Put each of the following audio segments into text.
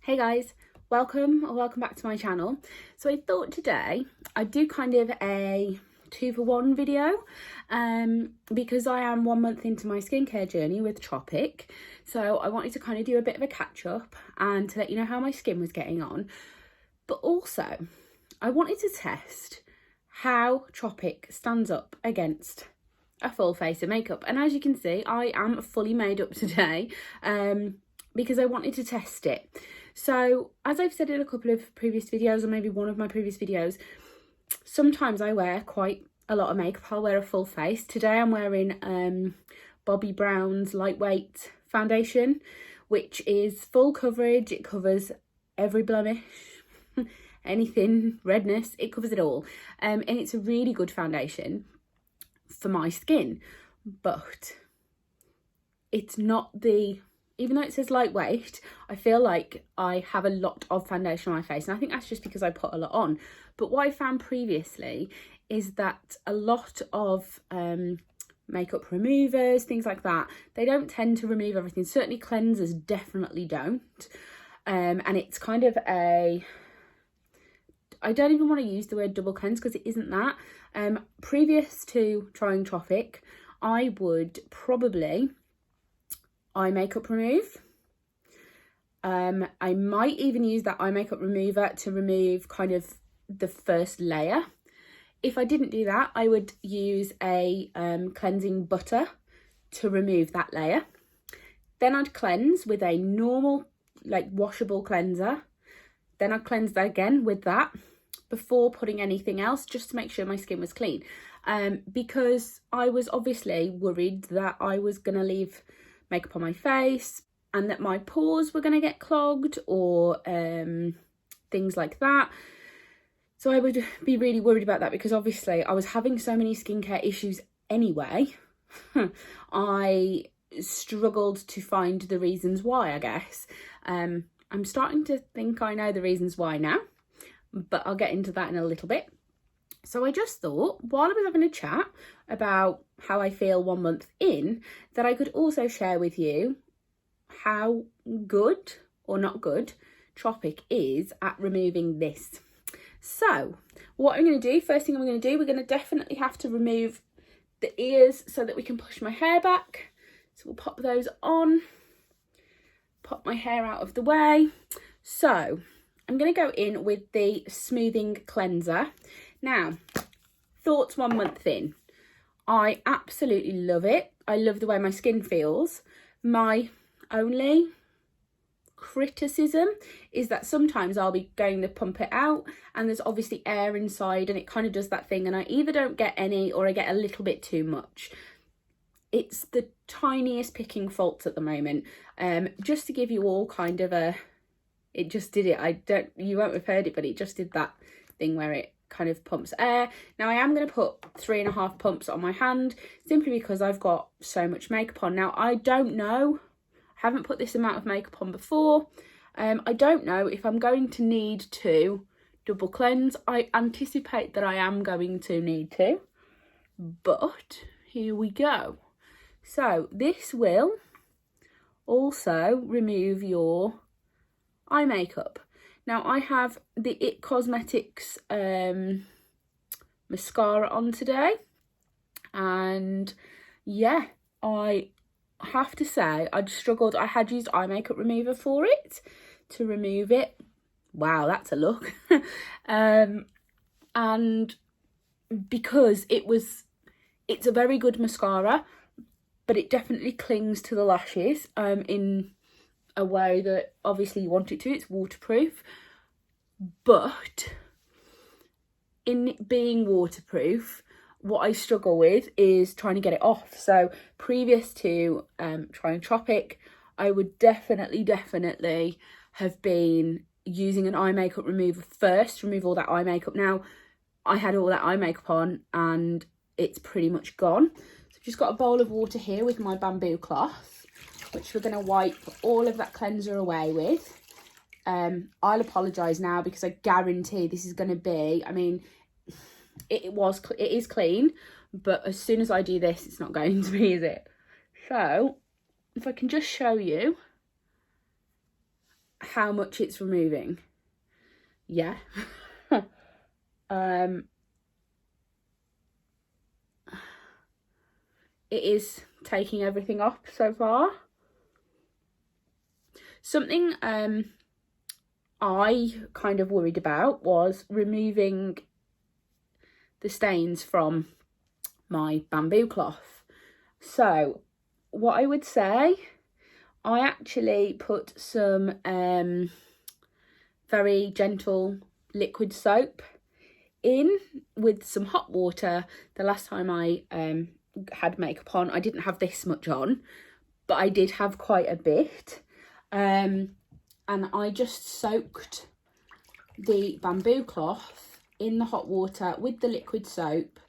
Hey guys, welcome back to my channel. So I thought today I'd do kind of a 2-for-1 video because I am 1 month into my skincare journey with Tropic. So I wanted to kind of do a bit of a catch up and to let you know how my skin was getting on. But also I wanted to test how Tropic stands up against a full face of makeup. And as you can see, I am fully made up today because I wanted to test it. So as I've said in a couple of previous videos, or maybe one of my previous videos, sometimes I wear quite a lot of makeup. I'll wear a full face. Today I'm wearing Bobbi Brown's lightweight foundation, which is full coverage. It covers every blemish, anything, redness, it covers it all. And it's a really good foundation for my skin, but it's not the... Even though it says lightweight, I feel like I have a lot of foundation on my face. And I think that's just because I put a lot on. But what I found previously is that a lot of makeup removers, things like that, they don't tend to remove everything. Certainly cleansers definitely don't. And it's kind of a... I don't even want to use the word double cleanse because it isn't that. Previous to trying Tropic, I would probably... eye makeup remove. I might even use that eye makeup remover to remove kind of the first layer. If I didn't do that, I would use a cleansing butter to remove that layer. Then I'd cleanse with a normal, like, washable cleanser. Then I'd cleanse that again with that before putting anything else, just to make sure my skin was clean. Because I was obviously worried that I was going to leave makeup on my face and that my pores were going to get clogged or things like that. So I would be really worried about that because obviously I was having so many skincare issues anyway. I struggled to find the reasons why, I guess. I'm starting to think I know the reasons why now, but I'll get into that in a little bit. So I just thought, while I was having a chat about how I feel 1 month in, that I could also share with you how good or not good Tropic is at removing this. So what I'm going to do, first thing I'm going to do, we're going to definitely have to remove the ears so that we can push my hair back. So we'll pop those on, pop my hair out of the way. So I'm going to go in with the smoothing cleanser. Now, thoughts 1 month in. I absolutely love it. I love the way my skin feels. My only criticism is that sometimes I'll be going to pump it out and there's obviously air inside and it kind of does that thing and I either don't get any or I get a little bit too much. It's the tiniest picking faults at the moment. Just to give you all kind of a... It just did it. You won't have heard it, but it just did that thing where it kind of pumps air. Now I am going to put 3.5 pumps on my hand simply because I've got so much makeup on. Now I don't know, I haven't put this amount of makeup on before. I don't know if I'm going to need to double cleanse. I anticipate that I am going to need to, but here we go. So this will also remove your eye makeup. Now I have the It Cosmetics mascara on today, and yeah, I have to say I'd struggled. I had used eye makeup remover for it to remove it. Wow, that's a look. And because it's a very good mascara, but it definitely clings to the lashes in a way that obviously you want it to. It's waterproof, but in being waterproof, what I struggle with is trying to get it off. So previous to trying Tropic, I would definitely have been using an eye makeup remover first to remove all that eye makeup. Now I had all that eye makeup on and it's pretty much gone. So I've just got a bowl of water here with my bamboo cloth, which we're going to wipe all of that cleanser away with. I'll apologise now because I guarantee this is going to be, I mean, it is clean, but as soon as I do this, it's not going to be, is it? So if I can just show you how much it's removing. Yeah. It is taking everything off so far. Something I kind of worried about was removing the stains from my bamboo cloth. So what I would say, I actually put some very gentle liquid soap in with some hot water. The last time I had makeup on, I didn't have this much on, but I did have quite a bit. And I just soaked the bamboo cloth in the hot water with the liquid soap,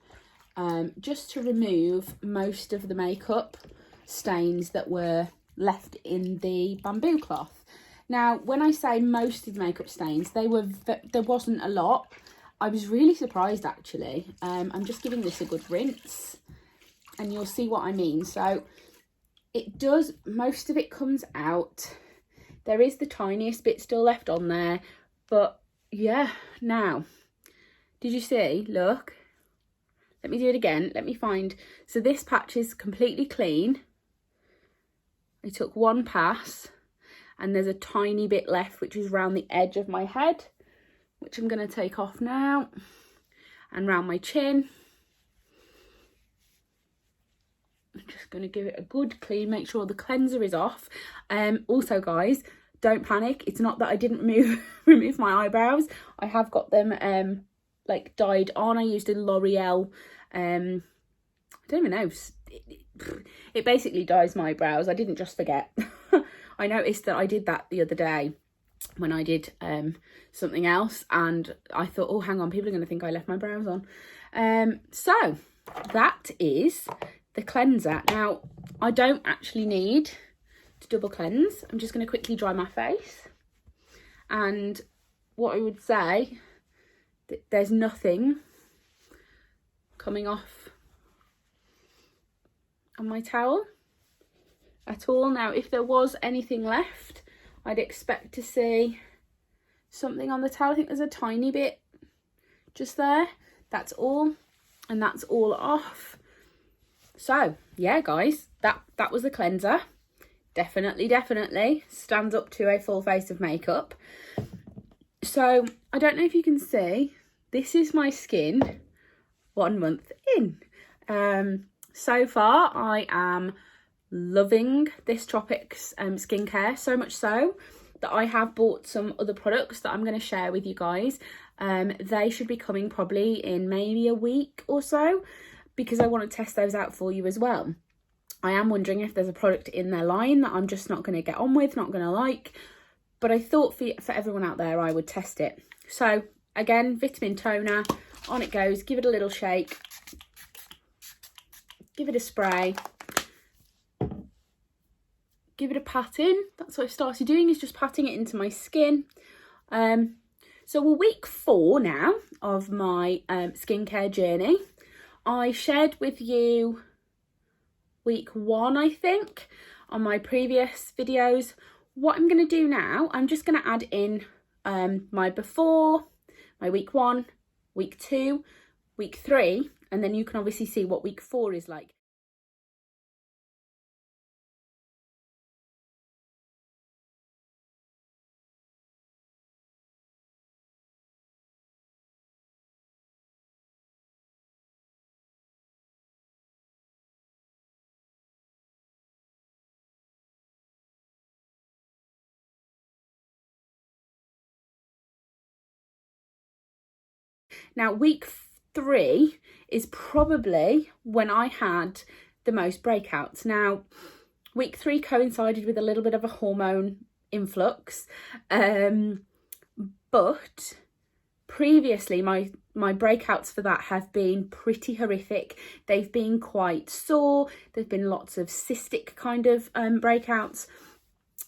just to remove most of the makeup stains that were left in the bamboo cloth. Now, when I say most of the makeup stains, there wasn't a lot. I was really surprised, actually. I'm just giving this a good rinse and you'll see what I mean. So it does, most of it comes out. There is the tiniest bit still left on there, but yeah. Now, did you see? Look, let me do it again. Let me find. So this patch is completely clean. I took one pass and there's a tiny bit left, which is around the edge of my head, which I'm going to take off now, and round my chin. I'm just going to give it a good clean, make sure the cleanser is off. Also, guys, don't panic. It's not that I didn't remove my eyebrows. I have got them like dyed on. I used a L'Oreal, I don't even know. It basically dyes my brows. I didn't just forget. I noticed that I did that the other day when I did something else, and I thought, oh, hang on, people are going to think I left my brows on. So that is the cleanser. Now, I don't actually need to double cleanse. I'm just going to quickly dry my face, and what I would say, there's nothing coming off on my towel at all. Now, if there was anything left, I'd expect to see something on the towel. I think there's a tiny bit just there. That's all, and that's all off. So yeah, guys, that was the cleanser. Definitely stands up to a full face of makeup. So I don't know if you can see, this is my skin 1 month in. So far I am loving this Tropics skincare, so much so that I have bought some other products that I'm going to share with you guys. They should be coming probably in maybe a week or so, because I want to test those out for you as well. I am wondering if there's a product in their line that I'm just not going to get on with, not going to like, but I thought for everyone out there I would test it. So again, vitamin toner, on it goes. Give it a little shake, give it a spray, give it a pat in. That's what I started doing, is just patting it into my skin. So we're week 4 now of my skincare journey. I shared with you week 1, I think, on my previous videos. What I'm going to do now, I'm just going to add in my before, my week 1, week 2, week 3, and then you can obviously see what week 4 is like. Now, week 3 is probably when I had the most breakouts. Now, week 3 coincided with a little bit of a hormone influx, but previously my breakouts for that have been pretty horrific. They've been quite sore. There's been lots of cystic kind of breakouts.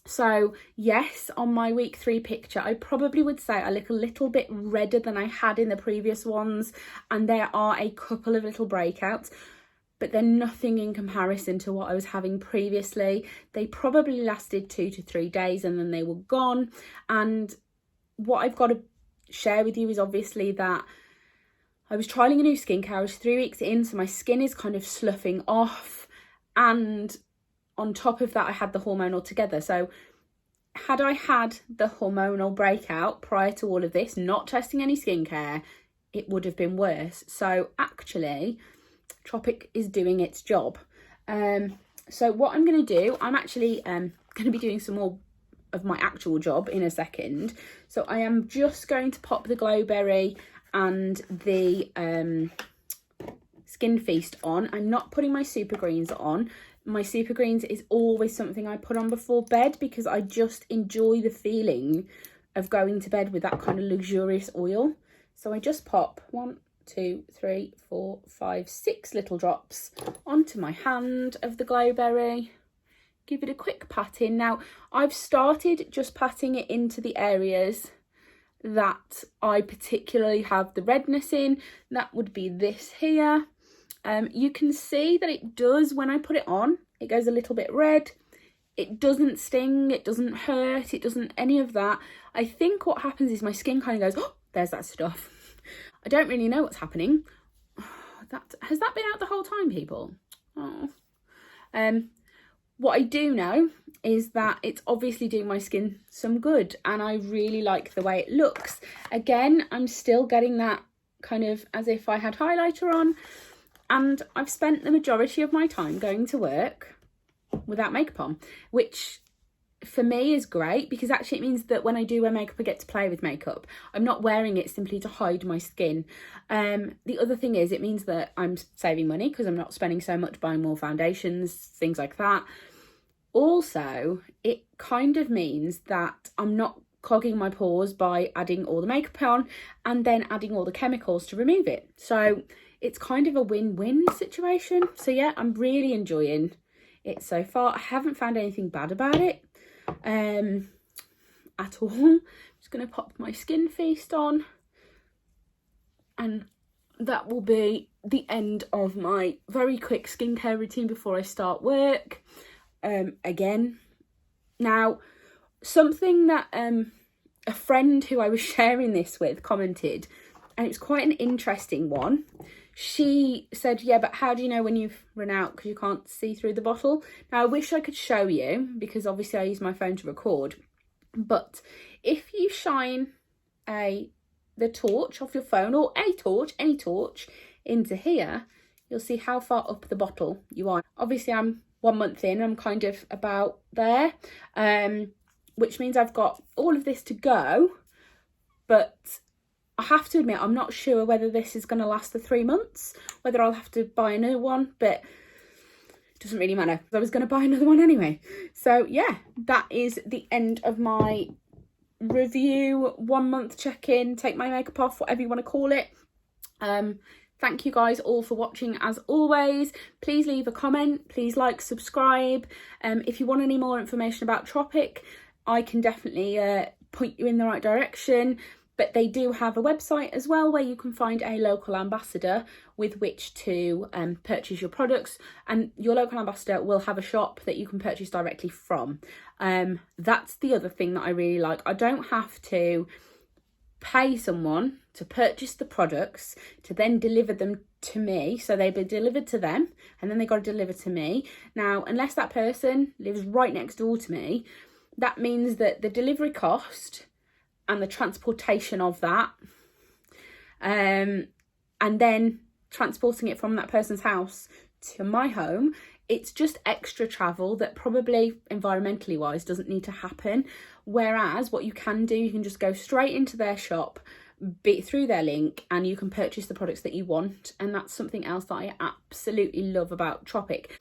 So yes, on my week 3 picture, I probably would say I look a little bit redder than I had in the previous ones, and there are a couple of little breakouts. but they're nothing in comparison to what I was having previously. They probably lasted 2 to 3 days and then they were gone. And what I've got to share with you is obviously that I was trialing a new skincare. I was 3 weeks in, so my skin is kind of sloughing off. And on top of that, I had the hormonal together. So had I had the hormonal breakout prior to all of this, not testing any skincare, it would have been worse. So actually, Tropic is doing its job. So what I'm going to do, I'm actually going to be doing some more of my actual job in a second. So I am just going to pop the Glowberry and the Skin Feast on. I'm not putting my Super Greens on. My Super Greens is always something I put on before bed because I just enjoy the feeling of going to bed with that kind of luxurious oil. So I just pop 1, 2, 3, 4, 5, 6 little drops onto my hand of the Glowberry. Give it a quick pat in. Now, I've started just patting it into the areas that I particularly have the redness in. That would be this here. You can see that it does, when I put it on, it goes a little bit red. It doesn't sting, it doesn't hurt, it doesn't any of that. I think what happens is my skin kind of goes, oh, there's that stuff. I don't really know what's happening. Has that been out the whole time, people? Oh. What I do know is that it's obviously doing my skin some good and I really like the way it looks. Again, I'm still getting that kind of as if I had highlighter on, and I've spent the majority of my time going to work without makeup on, which for me is great because actually it means that when I do wear makeup, I get to play with makeup. I'm not wearing it simply to hide my skin. The other thing is it means that I'm saving money because I'm not spending so much buying more foundations, things like that. Also, it kind of means that I'm not clogging my pores by adding all the makeup on and then adding all the chemicals to remove it. So it's kind of a win-win situation. So yeah, I'm really enjoying it so far. I haven't found anything bad about it at all. I'm just going to pop my Skin Feast on and that will be the end of my very quick skincare routine before I start work. Again, now something that a friend who I was sharing this with commented, and it's quite an interesting one. She said, yeah, but how do you know when you've run out because you can't see through the bottle? Now, I wish I could show you because obviously I use my phone to record. But if you shine the torch off your phone or a torch, any torch, into here, you'll see how far up the bottle you are. Obviously, I'm 1 month in, I'm kind of about there, which means I've got all of this to go. But I have to admit, I'm not sure whether this is going to last the 3 months, whether I'll have to buy another one, but it doesn't really matter. I was going to buy another one anyway. So yeah, that is the end of my review, 1 month check-in, take my makeup off, whatever you want to call it. Thank you guys all for watching as always. Please leave a comment, please like, subscribe. If you want any more information about Tropic, I can definitely point you in the right direction. But they do have a website as well where you can find a local ambassador with which to purchase your products, and your local ambassador will have a shop that you can purchase directly from. That's the other thing that I really like. I don't have to pay someone to purchase the products to then deliver them to me. So they'll be delivered to them and then they got to deliver to me. Now, unless that person lives right next door to me, that means that the delivery cost and the transportation of that, and then transporting it from that person's house to my home, it's just extra travel that probably environmentally wise doesn't need to happen. Whereas what you can do, you can just go straight into their shop, be through their link, and you can purchase the products that you want. And that's something else that I absolutely love about Tropic.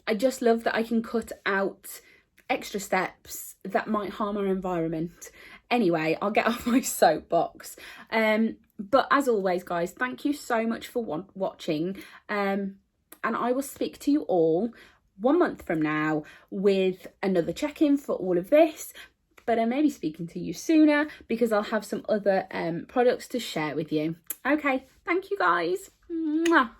I just love that I can cut out extra steps that might harm our environment. Anyway, I'll get off my soapbox. But as always, guys, thank you so much for watching. And I will speak to you all 1 month from now with another check-in for all of this. But I may be speaking to you sooner because I'll have some other products to share with you. Okay, thank you guys. Mwah.